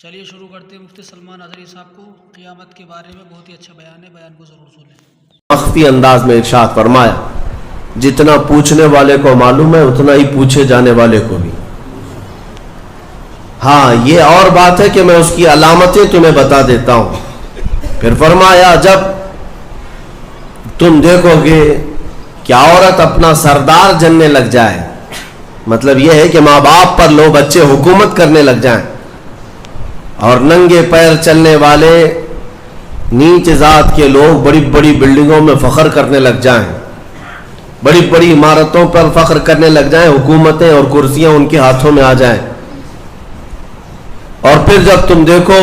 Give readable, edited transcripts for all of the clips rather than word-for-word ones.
چلیے شروع کرتے ہیں۔ مفتی سلمان اظہری صاحب کو قیامت کے بارے میں بہت ہی اچھا بیان ہے، بیان کو ضرور سنیں۔ مخفی انداز میں ارشاد فرمایا، جتنا پوچھنے والے کو معلوم ہے اتنا ہی پوچھے جانے والے کو بھی۔ ہاں یہ اور بات ہے کہ میں اس کی علامتیں تمہیں بتا دیتا ہوں۔ پھر فرمایا جب تم دیکھو گے کہ عورت اپنا سردار جننے لگ جائے، مطلب یہ ہے کہ ماں باپ پر لو بچے حکومت کرنے لگ جائیں، اور ننگے پیر چلنے والے نیچ ذات کے لوگ بڑی بڑی بلڈنگوں میں فخر کرنے لگ جائیں، بڑی بڑی عمارتوں پر فخر کرنے لگ جائیں، حکومتیں اور کرسیاں ان کے ہاتھوں میں آ جائیں، اور پھر جب تم دیکھو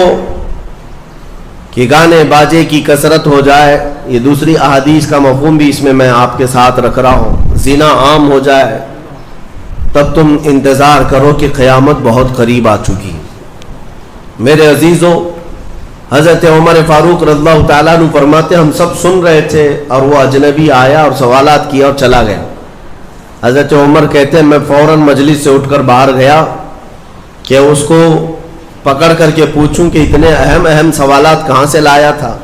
کہ گانے باجے کی کثرت ہو جائے، یہ دوسری احادیث کا مفہوم بھی اس میں آپ کے ساتھ رکھ رہا ہوں، زنا عام ہو جائے، تب تم انتظار کرو کہ قیامت بہت قریب آ چکی۔ میرے عزیزوں، حضرت عمر فاروق رضی اللہ تعالیٰ عنہ فرماتے ہم سب سن رہے تھے اور وہ اجنبی آیا اور سوالات کیا اور چلا گیا۔ حضرت عمر کہتے ہیں میں فوراً مجلس سے اٹھ کر باہر گیا کہ اس کو پکڑ کر کے پوچھوں کہ اتنے اہم سوالات کہاں سے لایا تھا،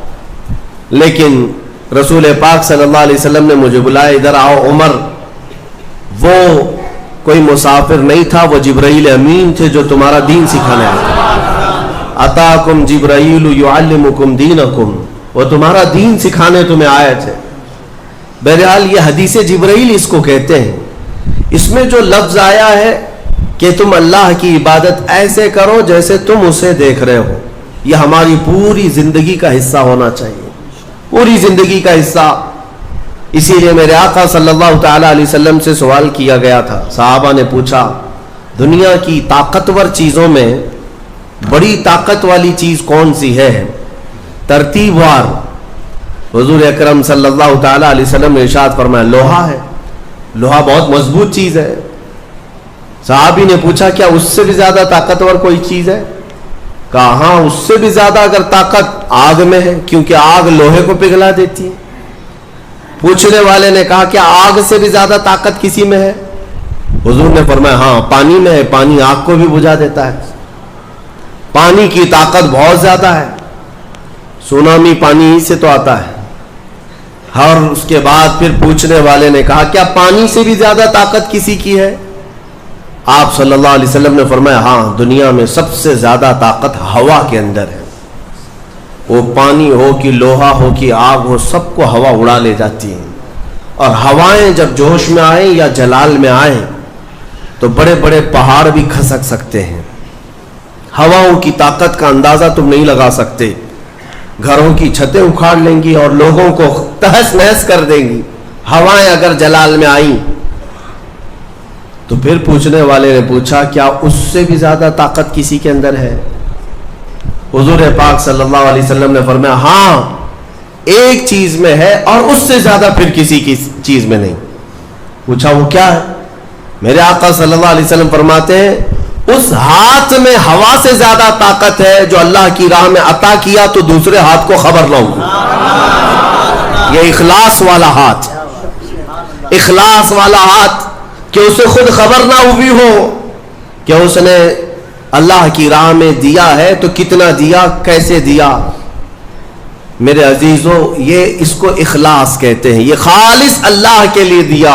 لیکن رسول پاک صلی اللہ علیہ وسلم نے مجھے بلایا، ادھر آؤ عمر۔ وہ کوئی مسافر نہیں تھا، وہ جبرائیل امین تھے جو تمہارا دین سکھانے آئے۔ اتاکم جبرائیل یعلمکم دینکم، وہ تمہارا دین سکھانے تمہیں آئے تھے۔ بہرحال یہ حدیث جبرائیل اس کو کہتے ہیں۔ اس میں جو لفظ آیا ہے کہ تم اللہ کی عبادت ایسے کرو جیسے تم اسے دیکھ رہے ہو، یہ ہماری پوری زندگی کا حصہ ہونا چاہیے، پوری زندگی کا حصہ۔ اسی لیے میرے آقا صلی اللہ تعالیٰ علیہ وسلم سے سوال کیا گیا تھا، صحابہ نے پوچھا دنیا کی طاقتور چیزوں میں بڑی طاقت والی چیز کون سی ہے؟ ترتیب وار حضور اکرم صلی اللہ تعالیٰ علیہ وسلم نے ارشاد فرمایا لوہا ہے، لوہا بہت مضبوط چیز ہے۔ صحابی نے پوچھا کیا اس سے بھی زیادہ طاقتور کوئی چیز ہے؟ کہا ہاں اس سے بھی زیادہ اگر طاقت آگ میں ہے، کیونکہ آگ لوہے کو پگھلا دیتی ہے۔ پوچھنے والے نے کہا کیا آگ سے بھی زیادہ طاقت کسی میں ہے؟ حضور نے فرمایا ہاں پانی میں ہے، پانی آگ کو بھی بجھا دیتا ہے، پانی کی طاقت بہت زیادہ ہے، سونامی پانی ہی سے تو آتا ہے۔ اور اس کے بعد پھر پوچھنے والے نے کہا کیا پانی سے بھی زیادہ طاقت کسی کی ہے؟ آپ صلی اللہ علیہ وسلم نے فرمایا ہاں دنیا میں سب سے زیادہ طاقت ہوا کے اندر ہے، وہ پانی ہو کہ لوہا ہو کہ آگ ہو، سب کو ہوا اڑا لے جاتی ہے، اور ہوائیں جب جوش میں آئیں یا جلال میں آئیں تو بڑے بڑے پہاڑ بھی کھسک سکتے ہیں۔ ہواؤں کی طاقت کا اندازہ تم نہیں لگا سکتے، گھروں کی چھتیں اکھاڑ لیں گی اور لوگوں کو تہس نہس کر دیں گی ہوائیں اگر جلال میں آئیں۔ تو پھر پوچھنے والے نے پوچھا کیا اس سے بھی زیادہ طاقت کسی کے اندر ہے؟ حضور پاک صلی اللہ علیہ وسلم نے فرمایا ہاں ایک چیز میں ہے اور اس سے زیادہ پھر کسی کی چیز میں نہیں۔ پوچھا وہ کیا ہے؟ میرے آقا صلی اللہ علیہ وسلم فرماتے ہیں اس ہاتھ میں ہوا سے زیادہ طاقت ہے جو اللہ کی راہ میں عطا کیا تو دوسرے ہاتھ کو خبر نہ ہوگی۔ یہ اخلاص والا ہاتھ، اخلاص والا ہاتھ کہ اسے خود خبر نہ ہوئی ہو کہ اس نے اللہ کی راہ میں دیا ہے تو کتنا دیا، کیسے دیا۔ میرے عزیزوں یہ اس کو اخلاص کہتے ہیں، یہ خالص اللہ کے لیے دیا،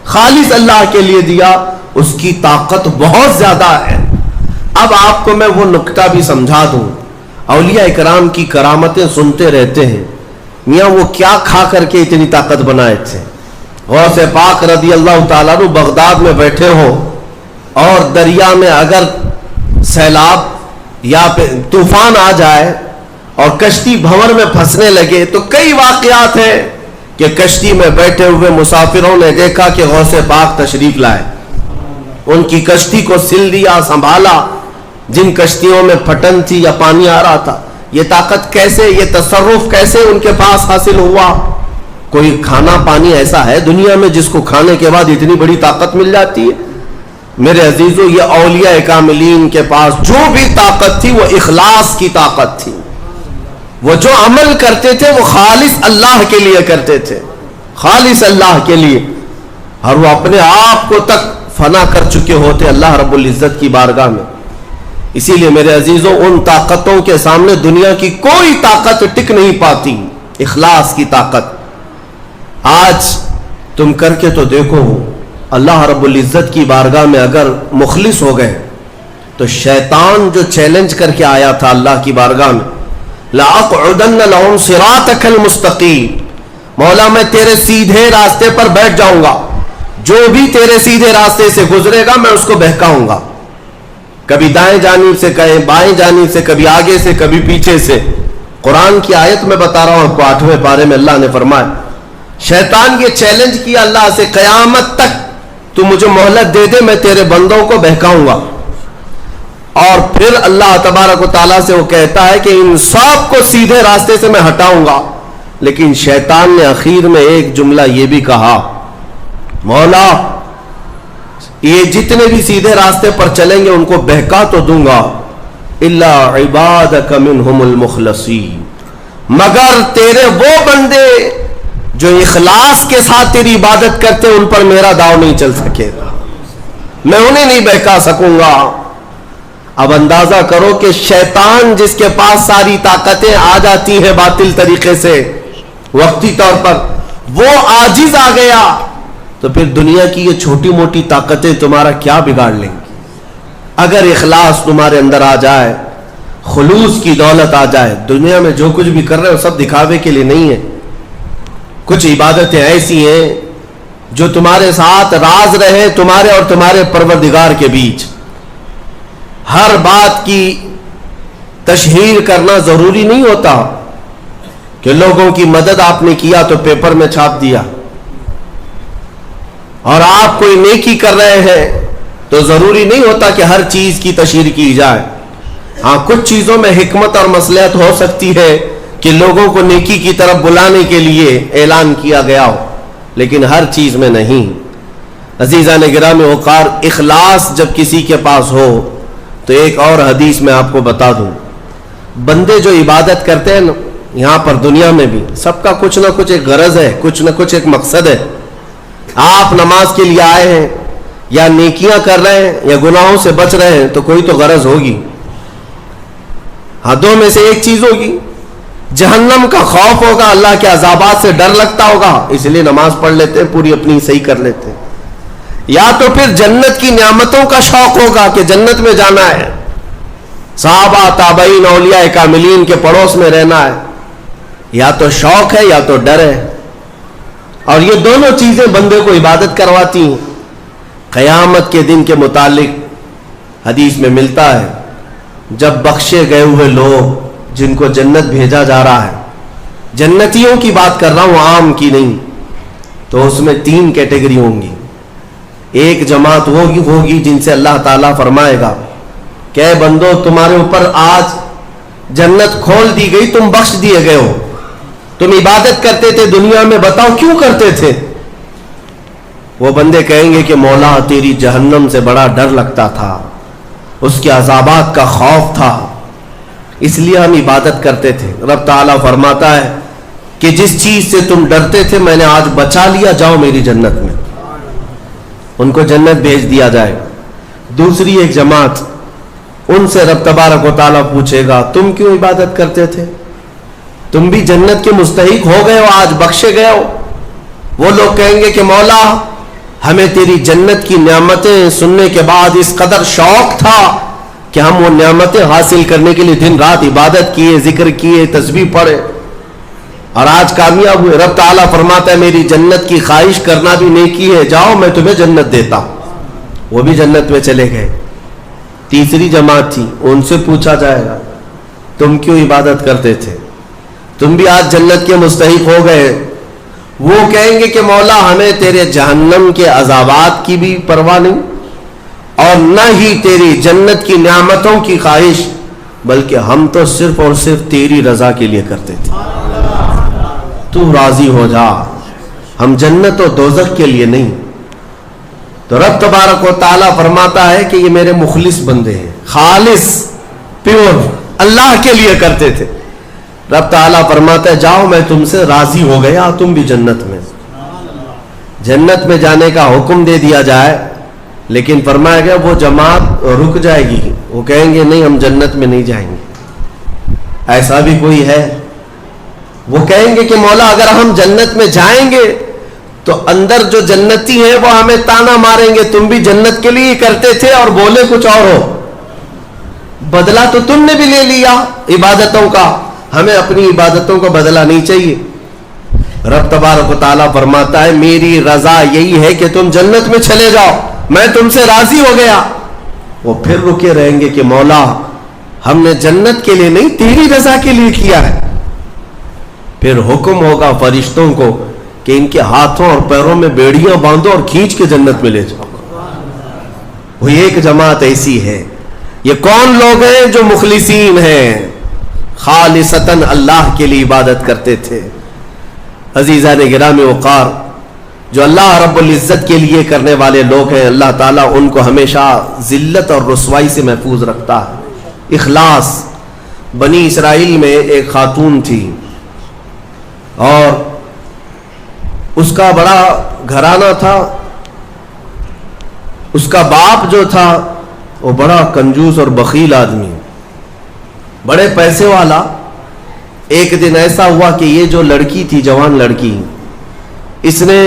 خالص اللہ کے لیے دیا، اس کی طاقت بہت زیادہ ہے۔ اب آپ کو میں وہ نکتہ بھی سمجھا دوں، اولیاء اکرام کی کرامتیں سنتے رہتے ہیں، میاں وہ کیا کھا کر کے اتنی طاقت بنائے تھے۔ غوث پاک رضی اللہ تعالیٰ عنہ بغداد میں بیٹھے ہوں اور دریا میں اگر سیلاب یا طوفان آ جائے اور کشتی بھنور میں پھنسنے لگے تو کئی واقعات ہیں کہ کشتی میں بیٹھے ہوئے مسافروں نے دیکھا کہ غوث پاک تشریف لائے، ان کی کشتی کو سل دیا، سنبھالا۔ جن کشتیوں میں پھٹن تھی یا پانی آ رہا تھا، یہ طاقت کیسے، یہ تصرف کیسے ان کے پاس حاصل ہوا؟ کوئی کھانا پانی ایسا ہے دنیا میں جس کو کھانے کے بعد اتنی بڑی طاقت مل جاتی ہے؟ میرے عزیزوں یہ اولیاء کاملین کے پاس جو بھی طاقت تھی وہ اخلاص کی طاقت تھی، وہ جو عمل کرتے تھے وہ خالص اللہ کے لیے کرتے تھے، خالص اللہ کے لیے، اور وہ اپنے آپ کو تک فنا کر چکے ہوتے اللہ رب العزت کی بارگاہ میں۔ اسی لیے میرے عزیزوں ان طاقتوں کے سامنے دنیا کی کوئی طاقت ٹک نہیں پاتی. اخلاص کی طاقت. آج تم کر کے تو دیکھو, اللہ رب العزت کی بارگاہ میں اگر مخلص ہو گئے تو شیطان جو چیلنج کر کے آیا تھا اللہ کی بارگاہ میں, لَأَقْعُدَنَّ لَهُمْ صِرَاطَكَ الْمُسْتَقِيمَ, مولا میں تیرے سیدھے راستے پر بیٹھ جاؤں گا, جو بھی تیرے سیدھے راستے سے گزرے گا میں اس کو بہکاؤں گا, کبھی دائیں جانب سے, کہیں بائیں جانب سے, کبھی آگے سے, کبھی پیچھے سے. قرآن کی آیت میں بتا رہا ہوں آپ کو, 8ویں پارے میں اللہ نے فرمایا, شیطان یہ چیلنج کیا اللہ سے, قیامت تک تو مجھے مہلت دے دے, میں تیرے بندوں کو بہکاؤں گا. اور پھر اللہ تبارک و تعالیٰ سے وہ کہتا ہے کہ ان سب کو سیدھے راستے سے میں ہٹاؤں گا. لیکن شیطان نے اخیر میں ایک جملہ یہ بھی کہا, مولا یہ جتنے بھی سیدھے راستے پر چلیں گے ان کو بہکا تو دوں گا, الا عبادک منہم المخلصین, مگر تیرے وہ بندے جو اخلاص کے ساتھ تیری عبادت کرتے ان پر میرا داؤ نہیں چل سکے گا, میں انہیں نہیں بہکا سکوں گا. اب اندازہ کرو کہ شیطان جس کے پاس ساری طاقتیں آ جاتی ہیں باطل طریقے سے وقتی طور پر, وہ عاجز آ گیا, تو پھر دنیا کی یہ چھوٹی موٹی طاقتیں تمہارا کیا بگاڑ لیں گی. اگر اخلاص تمہارے اندر آ جائے, خلوص کی دولت آ جائے, دنیا میں جو کچھ بھی کر رہے ہو سب دکھاوے کے لیے نہیں ہے. کچھ عبادتیں ایسی ہیں جو تمہارے ساتھ راز رہے تمہارے اور تمہارے پروردگار کے بیچ. ہر بات کی تشہیر کرنا ضروری نہیں ہوتا کہ لوگوں کی مدد آپ نے کیا تو پیپر میں چھاپ دیا, اور آپ کوئی نیکی کر رہے ہیں تو ضروری نہیں ہوتا کہ ہر چیز کی تشہیر کی جائے. ہاں کچھ چیزوں میں حکمت اور مصلحت ہو سکتی ہے کہ لوگوں کو نیکی کی طرف بلانے کے لیے اعلان کیا گیا ہو, لیکن ہر چیز میں نہیں. عزیزان گرامی وقار, اخلاص جب کسی کے پاس ہو تو ایک اور حدیث میں آپ کو بتا دوں, بندے جو عبادت کرتے ہیں نا یہاں پر دنیا میں بھی, سب کا کچھ نہ کچھ ایک غرض ہے, کچھ نہ کچھ ایک مقصد ہے. آپ نماز کے لیے آئے ہیں یا نیکیاں کر رہے ہیں یا گناہوں سے بچ رہے ہیں تو کوئی تو غرض ہوگی. ہاں دو میں سے ایک چیز ہوگی, جہنم کا خوف ہوگا, اللہ کے عذابات سے ڈر لگتا ہوگا اس لیے نماز پڑھ لیتے ہیں, پوری اپنی صحیح کر لیتے ہیں, یا تو پھر جنت کی نعمتوں کا شوق ہوگا کہ جنت میں جانا ہے, صحابہ تابعین اولیاء کاملین کے پڑوس میں رہنا ہے. یا تو شوق ہے یا تو ڈر ہے, اور یہ دونوں چیزیں بندے کو عبادت کرواتی ہیں. قیامت کے دن کے متعلق حدیث میں ملتا ہے, جب بخشے گئے ہوئے لوگ جن کو جنت بھیجا جا رہا ہے, جنتیوں کی بات کر رہا ہوں عام کی نہیں, تو اس میں 3 کیٹیگری ہوں گی. ایک جماعت ہوگی جن سے اللہ تعالیٰ فرمائے گا کہ اے بندو تمہارے اوپر آج جنت کھول دی گئی, تم بخش دیے گئے ہو, تم عبادت کرتے تھے دنیا میں, بتاؤ کیوں کرتے تھے. وہ بندے کہیں گے کہ مولا تیری جہنم سے بڑا ڈر لگتا تھا, اس کے عذابات کا خوف تھا, اس لیے ہم عبادت کرتے تھے. رب تعالیٰ فرماتا ہے کہ جس چیز سے تم ڈرتے تھے میں نے آج بچا لیا, جاؤ میری جنت میں. ان کو جنت بھیج دیا جائے. دوسری ایک جماعت, ان سے رب تبارک و تعالیٰ پوچھے گا تم کیوں عبادت کرتے تھے, تم بھی جنت کے مستحق ہو گئے ہو, آج بخشے گئے ہو. وہ لوگ کہیں گے کہ مولا ہمیں تیری جنت کی نعمتیں سننے کے بعد اس قدر شوق تھا کہ ہم وہ نعمتیں حاصل کرنے کے لیے دن رات عبادت کیے, ذکر کیے, تسبیح پڑھے, اور آج کامیاب ہوئے. رب تعالیٰ فرماتا ہے میری جنت کی خواہش کرنا بھی نیکی ہے, جاؤ میں تمہیں جنت دیتا ہوں. وہ بھی جنت میں چلے گئے. تیسری جماعت تھی, ان سے پوچھا جائے گا تم کیوں عبادت کرتے تھے, تم بھی آج جنت کے مستحق ہو گئے. وہ کہیں گے کہ مولا ہمیں تیرے جہنم کے عذابات کی بھی پرواہ نہیں, اور نہ ہی تیری جنت کی نعمتوں کی خواہش, بلکہ ہم تو صرف اور صرف تیری رضا کے لیے کرتے تھے, تو راضی ہو جا, ہم جنت و دوزخ کے لیے نہیں. تو رب تبارک و تعالیٰ فرماتا ہے کہ یہ میرے مخلص بندے ہیں, خالص پیور اللہ کے لیے کرتے تھے. رب تعالیٰ فرماتا ہے جاؤ میں تم سے راضی ہو گیا, تم بھی جنت میں. جنت میں جانے کا حکم دے دیا جائے, لیکن فرمایا گیا وہ جماعت رک جائے گی, وہ کہیں گے نہیں ہم جنت میں نہیں جائیں گے. ایسا بھی کوئی ہے؟ وہ کہیں گے کہ مولا اگر ہم جنت میں جائیں گے تو اندر جو جنتی ہیں وہ ہمیں تانا ماریں گے, تم بھی جنت کے لیے کرتے تھے اور بولے کچھ اور ہو, بدلہ تو تم نے بھی لے لیا عبادتوں کا, ہمیں اپنی عبادتوں کا بدلہ نہیں چاہیے. رب تبارک و تعالیٰ فرماتا ہے میری رضا یہی ہے کہ تم جنت میں چلے جاؤ, میں تم سے راضی ہو گیا. وہ پھر رکے رہیں گے کہ مولا ہم نے جنت کے لیے نہیں تیری رضا کے لیے کیا ہے. پھر حکم ہوگا فرشتوں کو کہ ان کے ہاتھوں اور پیروں میں بیڑیاں باندھو اور کھینچ کے جنت میں لے جاؤ. وہ ایک جماعت ایسی ہے. یہ کون لوگ ہیں جو مخلصین ہیں, خالصتاً اللہ کے لیے عبادت کرتے تھے. عزیزان گرامی وقار, جو اللہ رب العزت کے لیے کرنے والے لوگ ہیں, اللہ تعالیٰ ان کو ہمیشہ ذلت اور رسوائی سے محفوظ رکھتا ہے. اخلاص. بنی اسرائیل میں ایک خاتون تھی اور اس کا بڑا گھرانہ تھا. اس کا باپ جو تھا وہ بڑا کنجوس اور بخیل آدمی, بڑے پیسے والا. ایک دن ایسا ہوا کہ یہ جو لڑکی تھی, جوان لڑکی, اس نے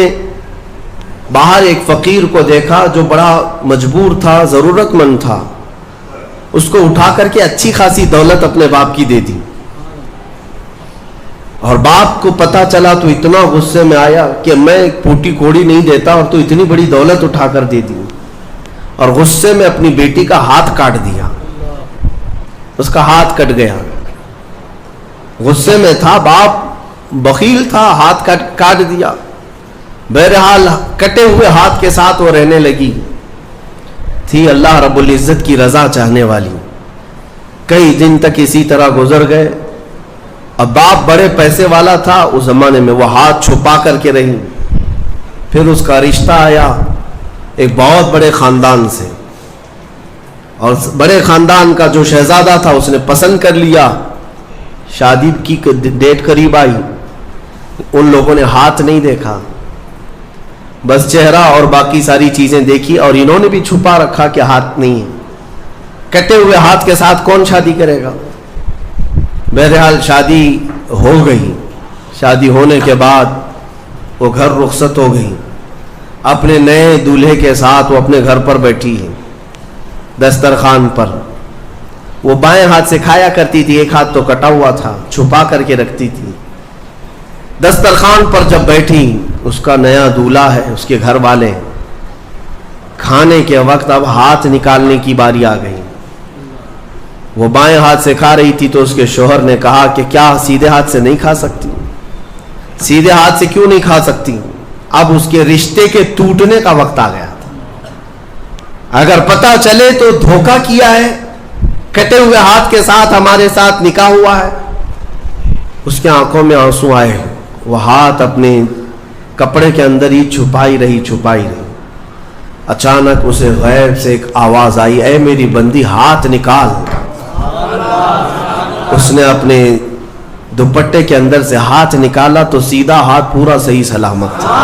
باہر ایک فقیر کو دیکھا جو بڑا مجبور تھا, ضرورت مند تھا. اس کو اٹھا کر کے اچھی خاصی دولت اپنے باپ کی دے دی. اور باپ کو پتا چلا تو اتنا غصے میں آیا کہ میں ایک پھوٹی کوڑی نہیں دیتا اور تو اتنی بڑی دولت اٹھا کر دے دی. اور غصے میں اپنی بیٹی کا ہاتھ کاٹ دیا. اس کا ہاتھ کٹ گیا. غصے میں تھا باپ, بخیل تھا, ہاتھ کاٹ دیا. بہرحال کٹے ہوئے ہاتھ کے ساتھ وہ رہنے لگی. تھی اللہ رب العزت کی رضا چاہنے والی. کئی دن تک اسی طرح گزر گئے. اب باپ بڑے پیسے والا تھا اس زمانے میں, وہ ہاتھ چھپا کر کے رہی. پھر اس کا رشتہ آیا ایک بہت بڑے خاندان سے, اور بڑے خاندان کا جو شہزادہ تھا اس نے پسند کر لیا. شادی کی ڈیٹ قریب آئی, ان لوگوں نے ہاتھ نہیں دیکھا, بس چہرہ اور باقی ساری چیزیں دیکھی, اور انہوں نے بھی چھپا رکھا کہ ہاتھ نہیں ہے. کٹے ہوئے ہاتھ کے ساتھ کون شادی کرے گا؟ بہرحال شادی ہو گئی. شادی ہونے کے بعد وہ گھر رخصت ہو گئی. اپنے نئے دولہے کے ساتھ وہ اپنے گھر پر بیٹھی ہے دسترخوان پر. وہ بائیں ہاتھ سے کھایا کرتی تھی, ایک ہاتھ تو کٹا ہوا تھا, چھپا کر کے رکھتی تھی. دسترخوان پر جب بیٹھی, اس کا نیا دولہا ہے, اس کے گھر والے, کھانے کے وقت اب ہاتھ نکالنے کی باری آ گئی. وہ بائیں ہاتھ سے کھا رہی تھی تو اس کے شوہر نے کہا کہ کیا سیدھے ہاتھ سے نہیں کھا سکتی؟ سیدھے ہاتھ سے کیوں نہیں کھا سکتی؟ اب اس کے رشتے کے ٹوٹنے کا وقت آ گیا تھا. اگر پتہ چلے تو دھوکہ کیا ہے, کٹے ہوئے ہاتھ کے ساتھ ہمارے ساتھ نکاح ہوا ہے. اس کے آنکھوں میں آنسو آئے. وہ ہاتھ اپنے کپڑے کے اندر ہی چھپائی رہی. اچانک اسے غیب سے ایک آواز آئی, اے میری بندی ہاتھ نکال. اس نے اپنے دوپٹے کے اندر سے ہاتھ نکالا تو سیدھا ہاتھ پورا صحیح سلامت تھا.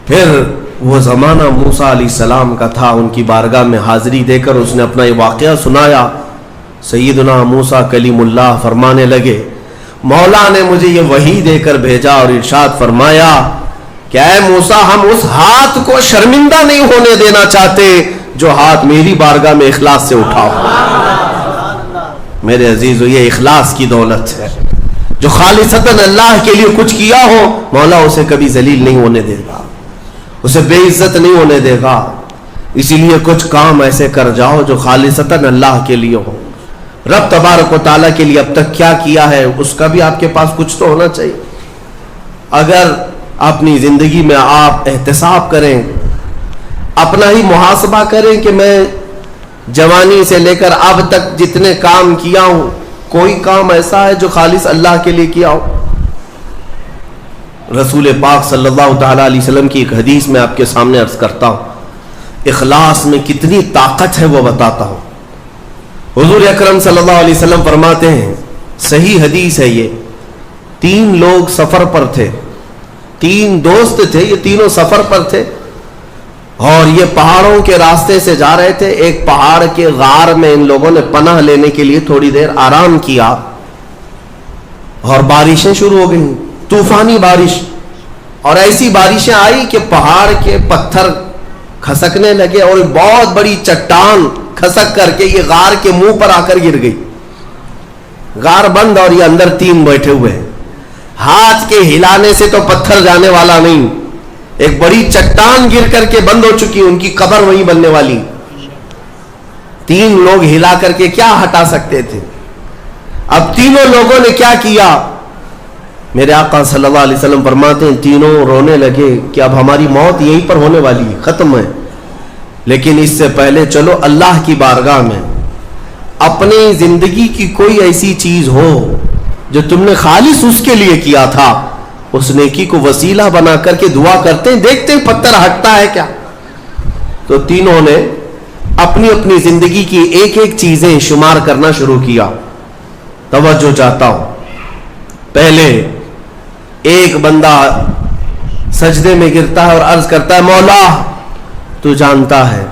پھر وہ زمانہ موسیٰ علیہ السلام کا تھا. ان کی بارگاہ میں حاضری دے کر اس نے اپنا یہ واقعہ سنایا. سیدنا موسیٰ کلیم اللہ فرمانے لگے, مولا نے مجھے یہ وحی دے کر بھیجا اور ارشاد فرمایا کہ اے موسیٰ ہم اس ہاتھ کو شرمندہ نہیں ہونے دینا چاہتے جو ہاتھ میری بارگاہ میں اخلاص سے اٹھاؤ. میرے عزیزو, یہ اخلاص کی دولت ہے. جو خالصتاً اللہ کے لیے کچھ کیا ہو, مولا اسے کبھی ذلیل نہیں ہونے دے گا, اسے بے عزت نہیں ہونے دے گا. اسی لیے کچھ کام ایسے کر جاؤ جو خالصتاً اللہ کے لیے ہو. رب تبارک و تعالیٰ کے لیے اب تک کیا کیا ہے اس کا بھی آپ کے پاس کچھ تو ہونا چاہیے. اگر اپنی زندگی میں آپ احتساب کریں, اپنا ہی محاسبہ کریں کہ میں جوانی سے لے کر اب تک جتنے کام کیا ہوں, کوئی کام ایسا ہے جو خالص اللہ کے لیے کیا ہو؟ رسول پاک صلی اللہ تعالیٰ علیہ وسلم کی ایک حدیث میں آپ کے سامنے عرض کرتا ہوں. اخلاص میں کتنی طاقت ہے وہ بتاتا ہوں. حضور اکرم صلی اللہ علیہ وسلم فرماتے ہیں, صحیح حدیث ہے یہ, 3 لوگ سفر پر تھے, 3 دوست تھے, یہ تینوں سفر پر تھے. اور یہ پہاڑوں کے راستے سے جا رہے تھے. ایک پہاڑ کے غار میں ان لوگوں نے پناہ لینے کے لیے تھوڑی دیر آرام کیا اور بارشیں شروع ہو گئیں, طوفانی بارش. اور ایسی بارشیں آئی کہ پہاڑ کے پتھر کھسکنے لگے اور بہت بڑی چٹان کھسک کر کے یہ غار کے منہ پر آ کر گر گئی. غار بند اور یہ اندر 3 بیٹھے ہوئے ہیں. ہاتھ کے ہلانے سے تو پتھر جانے والا نہیں, ایک بڑی چٹان گر کر کے بند ہو چکی, ان کی قبر وہیں بننے والی. 3 لوگ ہلا کر کے کیا ہٹا سکتے تھے؟ اب تینوں لوگوں نے کیا کیا؟ میرے آقا صلی اللہ علیہ وسلم فرماتے ہیں تینوں رونے لگے کہ اب ہماری موت یہیں پر ہونے والی ہے, ختم ہے. لیکن اس سے پہلے چلو اللہ کی بارگاہ میں اپنی زندگی کی کوئی ایسی چیز ہو جو تم نے خالص اس کے لیے کیا تھا, اس نیکی کو وسیلہ بنا کر کے دعا کرتے ہیں, دیکھتے ہیں پتھر ہٹتا ہے کیا. تو تینوں نے اپنی اپنی زندگی کی ایک ایک چیزیں شمار کرنا شروع کیا. توجہ چاہتا ہوں. پہلے ایک بندہ سجدے میں گرتا ہے اور عرض کرتا ہے مولا تو جانتا ہے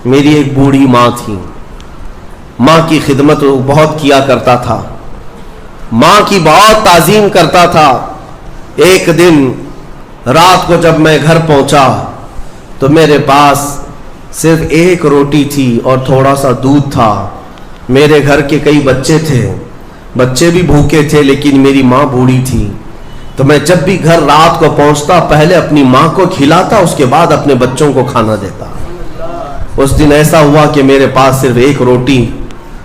میری ایک بوڑھی ماں تھی, ماں کی خدمت بہت کیا کرتا تھا, ماں کی بہت تعظیم کرتا تھا. ایک دن رات کو جب میں گھر پہنچا تو میرے پاس صرف ایک روٹی تھی اور تھوڑا سا دودھ تھا. میرے گھر کے کئی بچے تھے, بچے بھی بھوکے تھے, لیکن میری ماں بوڑھی تھی. تو میں جب بھی گھر رات کو پہنچتا پہلے اپنی ماں کو کھلاتا, اس کے بعد اپنے بچوں کو کھانا دیتا. اس دن ایسا ہوا کہ میرے پاس صرف ایک روٹی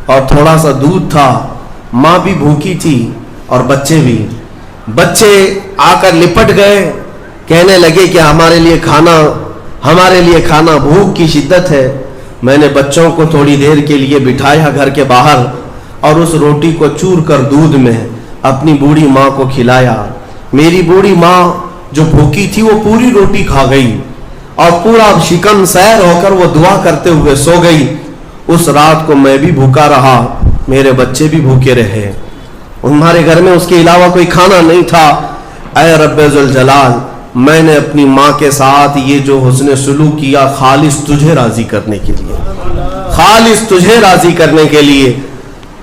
اور تھوڑا سا دودھ تھا, ماں بھی بھوکی تھی اور بچے بھی. بچے آ کر لپٹ گئے, کہنے لگے کہ ہمارے لیے کھانا, بھوک کی شدت ہے. میں نے بچوں کو تھوڑی دیر کے لیے بٹھایا گھر کے باہر اور اس روٹی کو چور کر دودھ میں اپنی بوڑھی ماں کو کھلایا. میری بوڑھی ماں جو بھوکی تھی وہ پوری روٹی کھا گئی اور پورا شکم سیر ہو کر وہ دعا کرتے ہوئے سو گئی. اس رات کو میں بھی بھوکا رہا, میرے بچے بھی بھوکے رہے. ہمارے گھر میں اس کے علاوہ کوئی کھانا نہیں تھا. اے رب ذوالجلال, میں نے اپنی ماں کے ساتھ یہ جو حسن سلوک کیا خالص تجھے راضی کرنے کے لیے, خالص تجھے راضی کرنے کے لیے.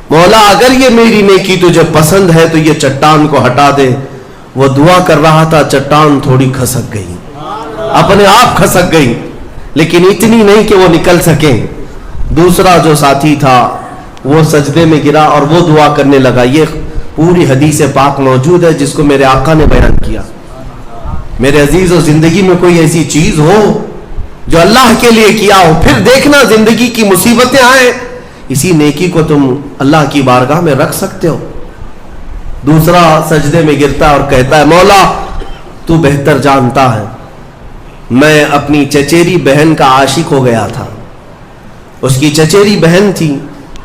مولا اگر یہ میری نیکی تجھے پسند ہے تو یہ چٹان کو ہٹا دے. وہ دعا کر رہا تھا, چٹان تھوڑی کھسک گئی, اپنے آپ کھسک گئی, لیکن اتنی نہیں کہ وہ نکل سکیں. دوسرا جو ساتھی تھا وہ سجدے میں گرا اور وہ دعا کرنے لگا. یہ پوری حدیث پاک موجود ہے جس کو میرے آقا نے بیان کیا. میرے عزیز و زندگی میں کوئی ایسی چیز ہو جو اللہ کے لیے کیا ہو, پھر دیکھنا زندگی کی مصیبتیں آئیں, اسی نیکی کو تم اللہ کی بارگاہ میں رکھ سکتے ہو. دوسرا سجدے میں گرتا اور کہتا ہے مولا تو بہتر جانتا ہے میں اپنی چچیری بہن کا عاشق ہو گیا تھا. اس کی چچیری بہن تھی,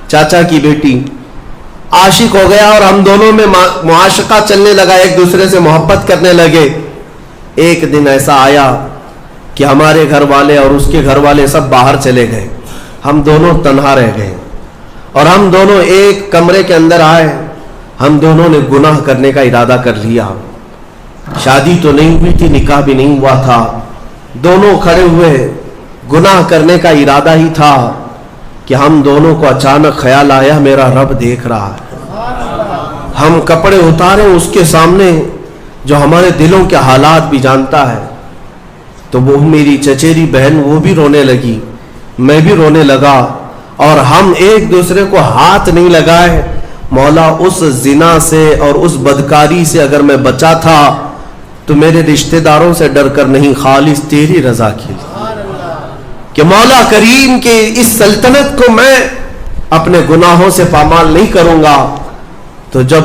چاچا کی بیٹی, عاشق ہو گیا اور ہم دونوں میں معاشقہ چلنے لگا, ایک دوسرے سے محبت کرنے لگے. ایک دن ایسا آیا کہ ہمارے گھر والے اور اس کے گھر والے سب باہر چلے گئے, ہم دونوں تنہا رہ گئے اور ہم دونوں ایک کمرے کے اندر آئے. ہم دونوں نے گناہ کرنے کا ارادہ کر لیا. شادی تو نہیں ہوئی تھی, نکاح بھی نہیں ہوا تھا, دونوں کھڑے ہوئے, گناہ کرنے کا ارادہ ہی تھا کہ ہم دونوں کو اچانک خیال آیا میرا رب دیکھ رہا ہے. ہم کپڑے اتارے اس کے سامنے جو ہمارے دلوں کے حالات بھی جانتا ہے. تو وہ میری چچیری بہن وہ بھی رونے لگی, میں بھی رونے لگا اور ہم ایک دوسرے کو ہاتھ نہیں لگائے. مولا اس زنا سے اور اس بدکاری سے اگر میں بچا تھا تو میرے رشتہ داروں سے ڈر کر نہیں, خالص تیری رضا کی کہ مولا کریم کے اس سلطنت کو میں اپنے گناہوں سے پامال نہیں کروں گا. تو جب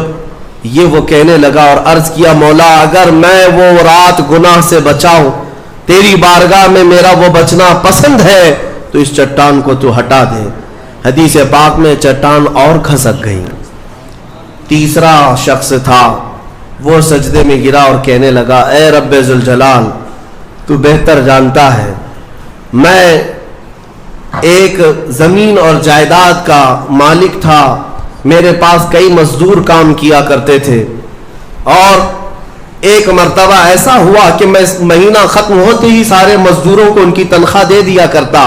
یہ وہ کہنے لگا اور عرض کیا مولا اگر میں وہ رات گناہ سے بچاؤں, تیری بارگاہ میں میرا وہ بچنا پسند ہے تو اس چٹان کو تو ہٹا دے. حدیث پاک میں چٹان اور کھسک گئی. تیسرا شخص تھا وہ سجدے میں گرا اور کہنے لگا اے رب ذوالجلال تو بہتر جانتا ہے میں ایک زمین اور جائیداد کا مالک تھا, میرے پاس کئی مزدور کام کیا کرتے تھے اور ایک مرتبہ ایسا ہوا کہ میں مہینہ ختم ہوتے ہی سارے مزدوروں کو ان کی تنخواہ دے دیا کرتا.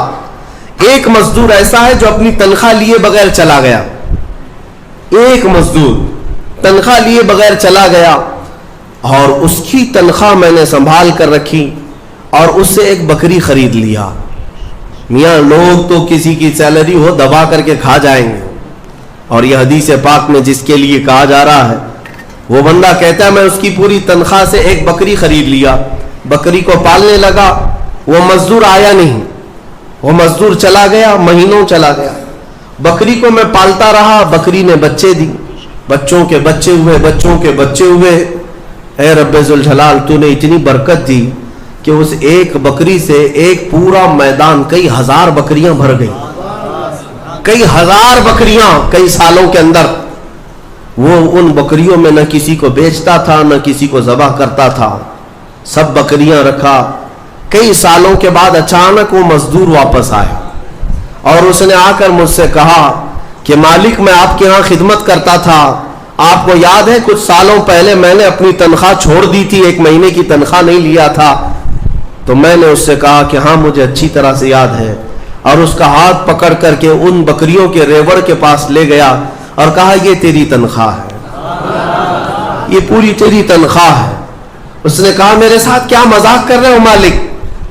ایک مزدور ایسا ہے جو اپنی تنخواہ لیے بغیر چلا گیا. ایک مزدور تنخواہ لیے بغیر چلا گیا اور اس کی تنخواہ میں نے سنبھال کر رکھی اور اس سے ایک بکری خرید لیا. میاں لوگ تو کسی کی سیلری ہو دبا کر کے کھا جائیں گے, اور یہ حدیث پاک میں جس کے لیے کہا جا رہا ہے وہ بندہ کہتا ہے میں اس کی پوری تنخواہ سے ایک بکری خرید لیا, بکری کو پالنے لگا. وہ مزدور آیا نہیں, وہ مزدور چلا گیا, مہینوں چلا گیا. بکری کو میں پالتا رہا, بکری نے بچے دی, بچوں کے بچے ہوئے, بچوں کے بچے ہوئے. اے رب ذوالجلال تو نے اتنی برکت دی کہ اس ایک بکری سے ایک پورا میدان کئی ہزار بکریاں بھر گئی. کئی ہزار بکریاں کئی سالوں کے اندر. وہ ان بکریوں میں نہ کسی کو بیچتا تھا نہ کسی کو ذبح کرتا تھا, سب بکریاں رکھا. کئی سالوں کے بعد اچانک وہ مزدور واپس آیا اور اس نے آ کر مجھ سے کہا کہ مالک میں آپ کے ہاں خدمت کرتا تھا, آپ کو یاد ہے کچھ سالوں پہلے میں نے اپنی تنخواہ چھوڑ دی تھی, ایک مہینے کی تنخواہ نہیں لیا تھا. تو میں نے اس سے کہا کہ ہاں مجھے اچھی طرح سے یاد ہے, اور اس کا ہاتھ پکڑ کر کے ان بکریوں کے ریوڑ کے پاس لے گیا اور کہا یہ تیری تنخواہ ہے, یہ پوری تیری تنخواہ ہے. اس نے کہا میرے ساتھ کیا مذاق کر رہے ہو مالک,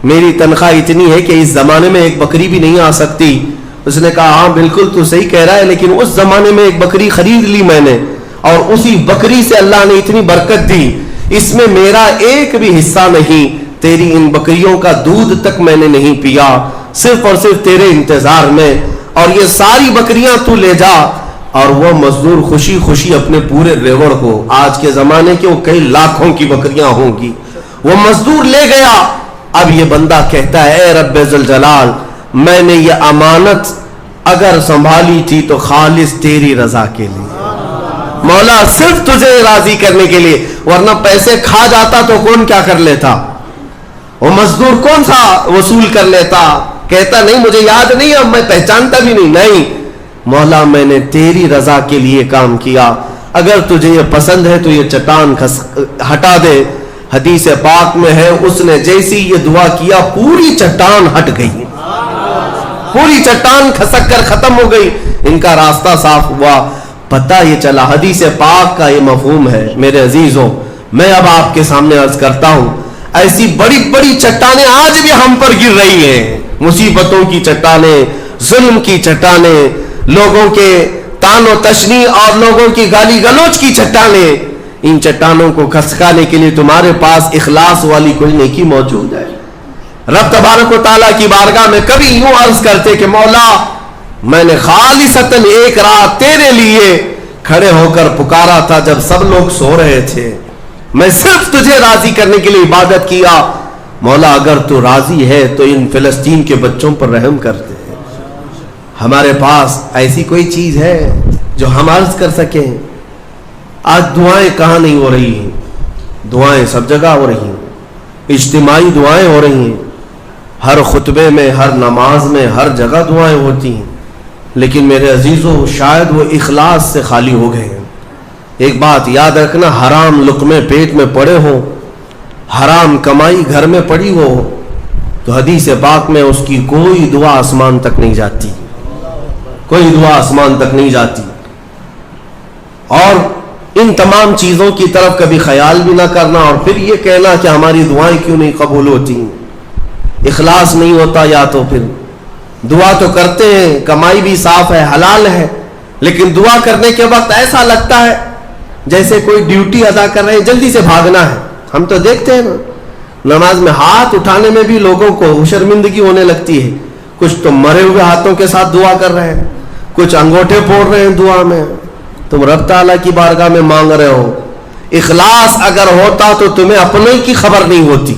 میری تنخواہ اتنی ہے کہ اس زمانے میں ایک بکری بھی نہیں آ سکتی. اس نے کہا ہاں بالکل تو صحیح کہہ رہا ہے, لیکن اس زمانے میں ایک بکری خرید لی میں نے, اور اسی بکری سے اللہ نے اتنی برکت دی, اس میں میرا ایک بھی حصہ نہیں. تیری ان بکریوں کا دودھ تک میں نے نہیں پیا, صرف اور صرف تیرے انتظار میں, اور یہ ساری بکریاں تو لے جا. اور وہ مزدور خوشی خوشی اپنے پورے ریوڑ کو, آج کے زمانے کے وہ کئی لاکھوں کی بکریاں ہوں گی, وہ مزدور لے گیا. اب یہ بندہ کہتا ہے اے رب ذوالجلال میں نے یہ امانت اگر سنبھالی تھی تو خالص تیری رضا کے لیے, مولا صرف تجھے راضی کرنے کے لیے, ورنہ پیسے کھا جاتا تو کون کیا کر لیتا, وہ مزدور کون سا وصول کر لیتا. کہتا نہیں مجھے یاد نہیں, اب میں پہچانتا بھی نہیں. مولا میں نے تیری رضا کے لیے کام کیا, اگر تجھے یہ پسند ہے تو یہ چٹان ہٹا دے. حدیث پاک میں ہے اس نے جیسی یہ دعا کیا پوری چٹان ہٹ گئی, پوری چٹان کھسک کر ختم ہو گئی, ان کا راستہ صاف ہوا. پتہ یہ چلا حدیث پاک کا یہ مفہوم ہے. میرے عزیزوں میں اب آپ کے سامنے عرض کرتا ہوں, ایسی بڑی بڑی چٹانیں آج بھی ہم پر گر رہی ہیں, مصیبتوں کی چٹانیں, ظلم کی چٹانیں, لوگوں کے تان و تشنی اور لوگوں کی گالی گلوچ کی چٹانیں. ان چٹانوں کو کھسکانے کے لیے تمہارے پاس اخلاص والی کوئی نیکی موجود ہے. رب تبارک و تعالیٰ کی بارگاہ میں کبھی یوں عرض کرتے کہ مولا میں نے خالصتاً ایک رات تیرے لیے کھڑے ہو کر پکارا تھا جب سب لوگ سو رہے تھے, میں صرف تجھے راضی کرنے کے لیے عبادت کیا. مولا اگر تو راضی ہے تو ان فلسطین کے بچوں پر رحم کرتے. ہمارے پاس ایسی کوئی چیز ہے جو ہم عرض کر سکیں. آج دعائیں کہاں نہیں ہو رہی ہیں, دعائیں سب جگہ ہو رہی ہیں, اجتماعی دعائیں ہو رہی ہیں, ہر خطبے میں, ہر نماز میں, ہر جگہ دعائیں ہوتی ہیں. لیکن میرے عزیزوں شاید وہ اخلاص سے خالی ہو گئے ہیں. ایک بات یاد رکھنا, حرام لقمے پیٹ میں پڑے ہوں, حرام کمائی گھر میں پڑی ہو تو حدیث پاک میں اس کی کوئی دعا آسمان تک نہیں جاتی, کوئی دعا آسمان تک نہیں جاتی. اور ان تمام چیزوں کی طرف کبھی خیال بھی نہ کرنا اور پھر یہ کہنا کہ ہماری دعائیں کیوں نہیں قبول ہوتی. اخلاص نہیں ہوتا, یا تو پھر دعا تو کرتے ہیں, کمائی بھی صاف ہے, حلال ہے, لیکن دعا کرنے کے وقت ایسا لگتا ہے جیسے کوئی ڈیوٹی ادا کر رہے ہیں, جلدی سے بھاگنا ہے. ہم تو دیکھتے ہیں نا, نماز میں ہاتھ اٹھانے میں بھی لوگوں کو شرمندگی ہونے لگتی ہے. کچھ تو مرے ہوئے ہاتھوں کے ساتھ دعا کر رہے ہیں, کچھ انگوٹھے پھوڑ رہے ہیں دعا میں. تم رب تعالیٰ کی بارگاہ میں مانگ رہے ہو, اخلاص اگر ہوتا تو تمہیں اپنے کی خبر نہیں ہوتی.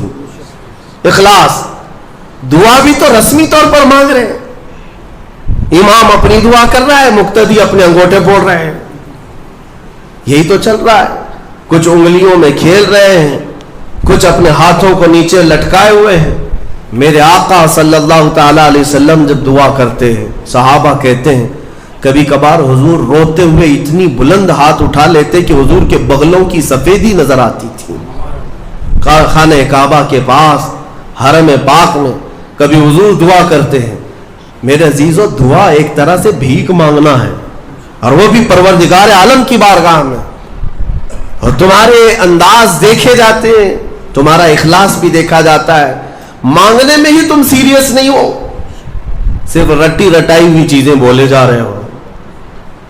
اخلاص, دعا بھی تو رسمی طور پر مانگ رہے ہیں, امام اپنی دعا کر رہا ہے, مقتدی اپنے انگوٹھے پھوڑ رہے ہیں, یہی تو چل رہا ہے. کچھ انگلیوں میں کھیل رہے ہیں, کچھ اپنے ہاتھوں کو نیچے لٹکائے ہوئے ہیں. میرے آقا صلی اللہ تعالی علیہ وسلم جب دعا کرتے ہیں, صحابہ کہتے ہیں کبھی کبھار حضور روتے ہوئے اتنی بلند ہاتھ اٹھا لیتے کہ حضور کے بغلوں کی سفیدی نظر آتی تھی. خانہ کعبہ کے پاس حرم پاک میں کبھی حضور دعا کرتے ہیں. میرے عزیزو دعا ایک طرح سے بھیک مانگنا ہے, اور وہ بھی پروردگار عالم کی بارگاہ میں. اور تمہارے انداز دیکھے جاتے ہیں, تمہارا اخلاص بھی دیکھا جاتا ہے. مانگنے میں ہی تم سیریس نہیں ہو, صرف رٹی رٹائی ہوئی چیزیں بولے جا رہے ہو.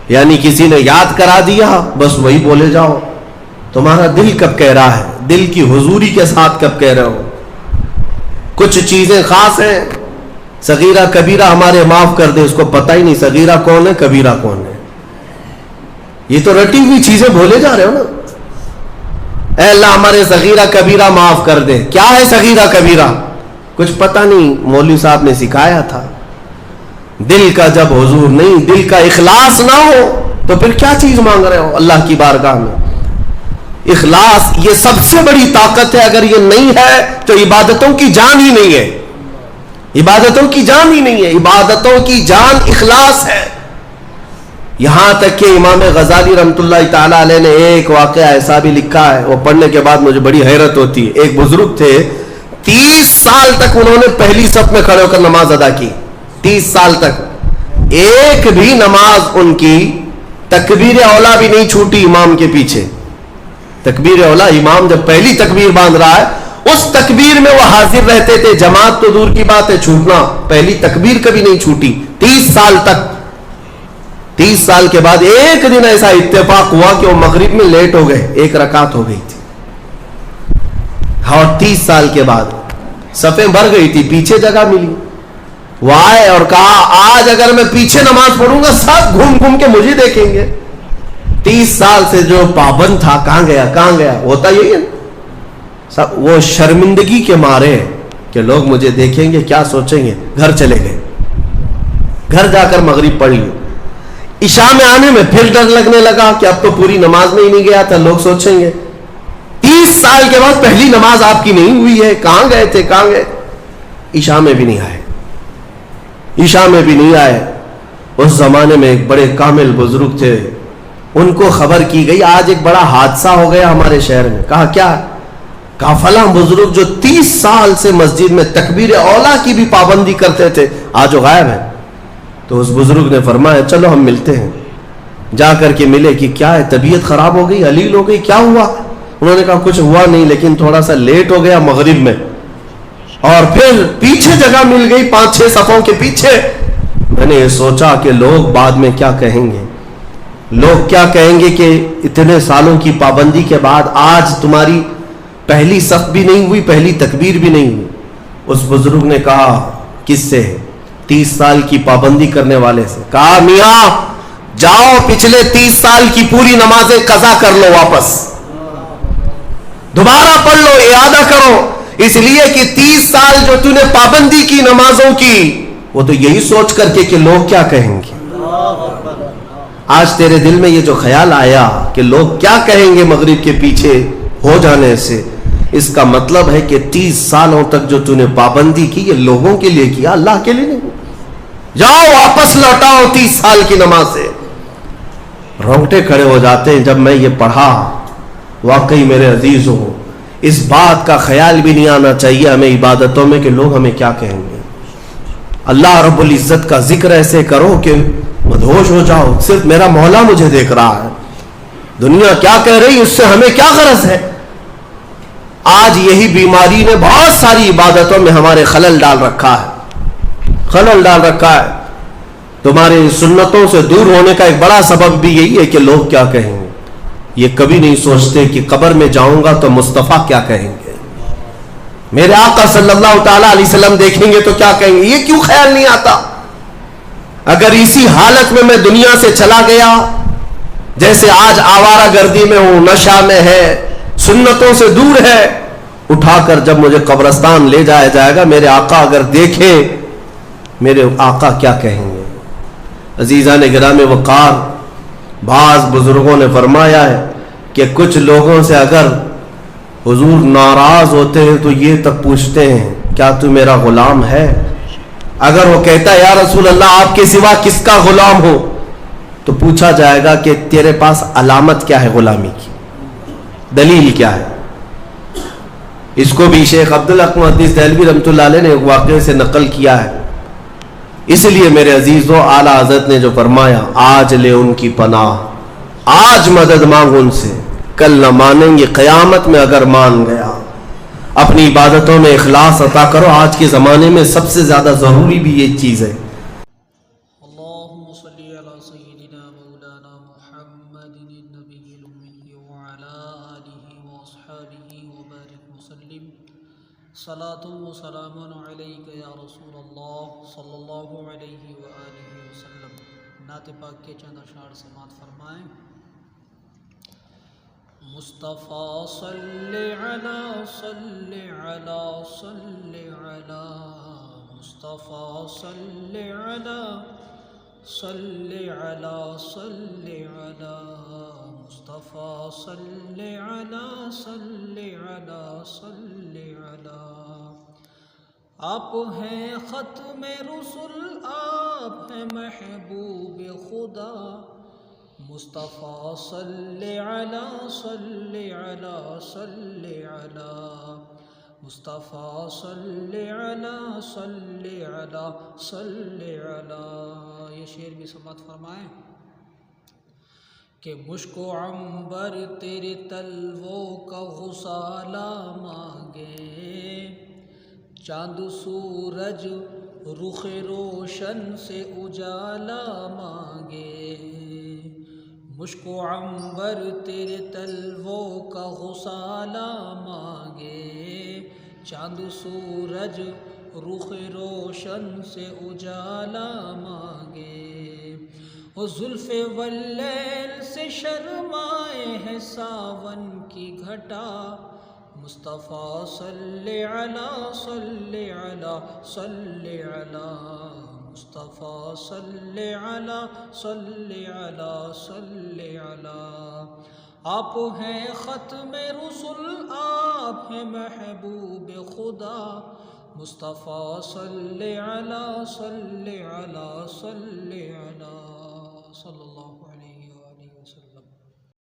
یعنی کسی نے یاد کرا دیا بس وہی بولے جاؤ. تمہارا دل کب کہہ رہا ہے, دل کی حضوری کے ساتھ کب کہہ رہے ہو. کچھ چیزیں خاص ہیں, صغیرہ کبیرہ ہمارے معاف کر دے, اس کو پتہ ہی نہیں صغیرہ کون ہے کبیرہ کون ہے. یہ تو رٹی ہوئی چیزیں بولے جا رہے ہو نا. اے اللہ ہمارے صغیرہ کبیرہ معاف کر دے. کیا ہے صغیرہ کبیرہ؟ کچھ پتہ نہیں, مولوی صاحب نے سکھایا تھا. دل کا جب حضور نہیں, دل کا اخلاص نہ ہو تو پھر کیا چیز مانگ رہے ہو اللہ کی بارگاہ میں. اخلاص یہ سب سے بڑی طاقت ہے. اگر یہ نہیں ہے تو عبادتوں کی جان ہی نہیں ہے. عبادتوں کی جان ہی نہیں ہے. عبادتوں کی جان اخلاص ہے. یہاں تک کہ امام غزالی رحمۃ اللہ تعالی علیہ نے ایک واقعہ ایسا بھی لکھا ہے, وہ پڑھنے کے بعد مجھے بڑی حیرت ہوتی ہے. ایک بزرگ تھے, 30 سال تک انہوں نے پہلی صف میں کھڑے ہو کر نماز ادا کی. 30 سال تک ایک بھی نماز ان کی تکبیر اولا بھی نہیں چھوٹی امام کے پیچھے. تکبیر اولا, امام جب پہلی تکبیر باندھ رہا ہے اس تکبیر میں وہ حاضر رہتے تھے. جماعت تو دور کی بات ہے, چھوٹنا, پہلی تکبیر کبھی نہیں چھوٹی 30 سال تک. 30 سال کے بعد ایک دن ایسا اتفاق ہوا کہ وہ مغرب میں لیٹ ہو گئے, 1 رکعت ہو گئی تھی. اور 30 سال کے بعد صفیں بھر گئی تھی, پیچھے جگہ ملی. وہ آئے اور کہا آج اگر میں پیچھے نماز پڑھوں گا سب گھوم گھوم کے مجھے دیکھیں گے. 30 سال سے جو پابند تھا کہاں گیا کہاں گیا. ہوتا یہی ہے سب, وہ شرمندگی کے مارے کہ لوگ مجھے دیکھیں گے کیا سوچیں گے, گھر چلے گئے. گھر جا کر مغرب پڑھ لی. عشاء میں آنے میں پھر ڈر لگنے لگا کہ اب تو پوری نماز میں ہی نہیں گیا تھا, لوگ سوچیں گے. 30 سال کے بعد پہلی نماز آپ کی نہیں ہوئی ہے, کہاں گئے تھے کہاں گئے. عشاء میں بھی نہیں آئے, عشاء میں بھی نہیں آئے. اس زمانے میں ایک بڑے کامل بزرگ تھے, ان کو خبر کی گئی آج ایک بڑا حادثہ ہو گیا ہمارے شہر میں. کہا کیا؟ کہا فلاں بزرگ جو 30 سال سے مسجد میں تکبیر اولا کی بھی پابندی کرتے تھے آج وہ غائب ہے. تو اس بزرگ نے فرمایا چلو ہم ملتے ہیں. جا کر کے ملے کہ کیا ہے, طبیعت خراب ہو گئی, علیل ہو گئی, کیا ہوا؟ انہوں نے کہا کچھ ہوا نہیں, لیکن تھوڑا سا لیٹ ہو گیا مغرب میں, اور پھر پیچھے جگہ مل گئی 5-6 صفوں کے پیچھے. میں نے یہ سوچا کہ لوگ بعد میں کیا کہیں گے, لوگ کیا کہیں گے کہ اتنے سالوں کی پابندی کے بعد آج تمہاری پہلی صف بھی نہیں ہوئی, پہلی تکبیر بھی نہیں ہوئی. اس بزرگ نے کہا کس سے؟ 30 سال کی پابندی کرنے والے سے. کہا میاں جاؤ پچھلے 30 سال کی پوری نمازیں قضا کر لو, واپس دوبارہ پڑھ لو, اعادہ کرو. اس لیے کہ 30 سال جو تو نے پابندی کی نمازوں کی, وہ تو یہی سوچ کر کے کہ لوگ کیا کہیں گے. آج تیرے دل میں یہ جو خیال آیا کہ لوگ کیا کہیں گے مغرب کے پیچھے ہو جانے سے, اس کا مطلب ہے کہ 30 سالوں تک جو تو نے پابندی کی یہ لوگوں کے لیے کیا, اللہ کے لیے نہیں. جاؤ واپس لوٹاؤ 30 سال کی نماز سے. رونگٹے کھڑے ہو جاتے ہیں جب میں یہ پڑھا. واقعی میرے عزیزوں, اس بات کا خیال بھی نہیں آنا چاہیے ہمیں عبادتوں میں کہ لوگ ہمیں کیا کہیں گے. اللہ رب العزت کا ذکر ایسے کرو کہ مدہوش ہو جاؤ, صرف میرا مولا مجھے دیکھ رہا ہے, دنیا کیا کہہ رہی اس سے ہمیں کیا غرض ہے. آج یہی بیماری نے بہت ساری عبادتوں میں ہمارے خلل ڈال رکھا ہے, خلل ڈال رکھا ہے. تمہاری سنتوں سے دور ہونے کا ایک بڑا سبب بھی یہی ہے کہ لوگ کیا کہیں گے. یہ کبھی نہیں سوچتے کہ قبر میں جاؤں گا تو مصطفیٰ کیا کہیں گے, میرے آقا صلی اللہ تعالی علیہ وسلم دیکھیں گے تو کیا کہیں گے. یہ کیوں خیال نہیں آتا؟ اگر اسی حالت میں دنیا سے چلا گیا, جیسے آج آوارہ گردی میں ہوں, نشہ میں ہے, سنتوں سے دور ہے, اٹھا کر جب مجھے قبرستان لے جایا جائے گا, میرے آقا اگر دیکھے, میرے آقا کیا کہیں گے. عزیزان گرامی وقار, بعض بزرگوں نے فرمایا ہے کہ کچھ لوگوں سے اگر حضور ناراض ہوتے ہیں تو یہ تک پوچھتے ہیں کیا تو میرا غلام ہے. اگر وہ کہتا ہے یا رسول اللہ آپ کے سوا کس کا غلام ہو, تو پوچھا جائے گا کہ تیرے پاس علامت کیا ہے غلامی کی, دلیل کیا ہے. اس کو بھی شیخ عبدالحق محدث دہلوی رحمۃ اللہ علیہ نے ایک واقعے سے نقل کیا ہے. اس لیے میرے عزیزو اعلیٰ حضرت نے جو فرمایا آج لے ان کی پناہ، آج مدد مانگ ان سے، کل نہ مانیں گے قیامت میں اگر مان گیا. اپنی عبادتوں میں اخلاص عطا کرو. آج کے زمانے میں سب سے زیادہ ضروری بھی یہ چیز ہے. اللهم صل على سيدنا مولانا محمد النبي الأمي وعلى آله وأصحابه وبارك وسلم. صلاة وسلام عليك يا رسول الله صلی اللہ علیہ وآلہ وسلم. نعت پاک کے چند اشعار سماعت فرمائیں. مصطفیٰ صلی علی صلی علی صلی علی مصطفیٰ صلی علی صلی علی صلی علی مصطفیٰ صلی علی صلی علی صلی علی. آپ ہیں ختم رسل، آپ ہیں محبوب خدا. مصطفیٰ صلی علی صلی علی صلی علی مصطفیٰ صلی علی صلی علی صلی علی. یہ شعر بھی سماعت فرمائیں کہ مشک و عنبر تیرے تلووں کا غسالہ مانگے، چاند سورج رخ روشن سے اجالا مانگے. مشک و عنبر تیرے تلووں کا غسالہ مانگے، چاند سورج رخ روشن سے اجالا مانگے. وہ زلف واللیل سے شرمائے ہیں ساون کی گھٹا. مصطفیٰ صلی علی صلی علی صلی علی مصطفیٰ صلی علی صلی علی صلی علی. آپ ہیں ختم رسل، آپ ہیں محبوب خدا. مصطفیٰ صلی علی صلی علی صلی علی صلی اللہ علیہ